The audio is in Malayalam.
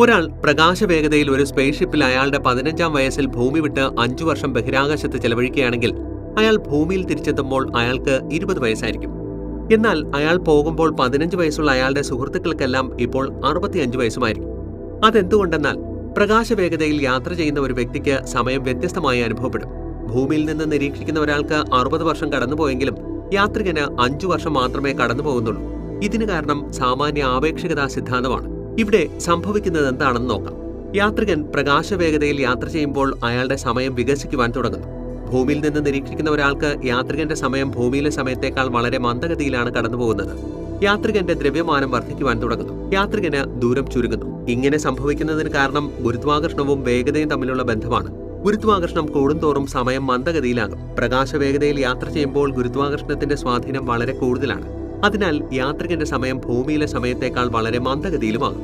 ഒരാൾ പ്രകാശവേഗതയിൽ ഒരു സ്പേസ് ഷിപ്പിൽ അയാളുടെ 15-ാം വയസ്സിൽ ഭൂമി വിട്ട് 5 വർഷം ബഹിരാകാശത്ത് ചെലവഴിക്കുകയാണെങ്കിൽ അയാൾ ഭൂമിയിൽ തിരിച്ചെത്തുമ്പോൾ അയാൾക്ക് 20 വയസ്സായിരിക്കും. എന്നാൽ അയാൾ പോകുമ്പോൾ 15 വയസ്സുള്ള അയാളുടെ സുഹൃത്തുക്കൾക്കെല്ലാം ഇപ്പോൾ 65 വയസ്സുമായിരിക്കും. അതെന്തുകൊണ്ടെന്നാൽ പ്രകാശവേഗതയിൽ യാത്ര ചെയ്യുന്ന ഒരു വ്യക്തിക്ക് സമയം വ്യത്യസ്തമായി അനുഭവപ്പെടും. ഭൂമിയിൽ നിന്ന് നിരീക്ഷിക്കുന്ന ഒരാൾക്ക് 60 വർഷം കടന്നുപോയെങ്കിലും യാത്രികന് 5 വർഷം മാത്രമേ കടന്നുപോകുന്നുള്ളൂ. ഇതിന് കാരണം സാമാന്യ ആപേക്ഷികതാ സിദ്ധാന്തമാണ്. ഇവിടെ സംഭവിക്കുന്നത് എന്താണെന്ന് നോക്കാം. യാത്രികൻ പ്രകാശവേഗതയിൽ യാത്ര ചെയ്യുമ്പോൾ അയാളുടെ സമയം വികസിക്കുവാൻ തുടങ്ങുന്നു. ഭൂമിയിൽ നിന്ന് നിരീക്ഷിക്കുന്ന ഒരാൾക്ക് യാത്രികന്റെ സമയം ഭൂമിയിലെ സമയത്തേക്കാൾ വളരെ മന്ദഗതിയിലാണ് കടന്നുപോകുന്നത്. യാത്രികന്റെ ദ്രവ്യമാനം വർദ്ധിക്കുവാൻ തുടങ്ങുന്നു. യാത്രികന് ദൂരം ചുരുങ്ങുന്നു. ഇങ്ങനെ സംഭവിക്കുന്നതിന് കാരണം ഗുരുത്വാകർഷണവും വേഗതയും തമ്മിലുള്ള ബന്ധമാണ്. ഗുരുത്വാകർഷണം കൂടുന്തോറും സമയം മന്ദഗതിയിലാകും. പ്രകാശവേഗതയിൽ യാത്ര ചെയ്യുമ്പോൾ ഗുരുത്വാകർഷണത്തിന്റെ സ്വാധീനം വളരെ കൂടുതലാണ്. അതിനാൽ യാത്രികന്റെ സമയം ഭൂമിയിലെ സമയത്തേക്കാൾ വളരെ മന്ദഗതിയിലുമാകും.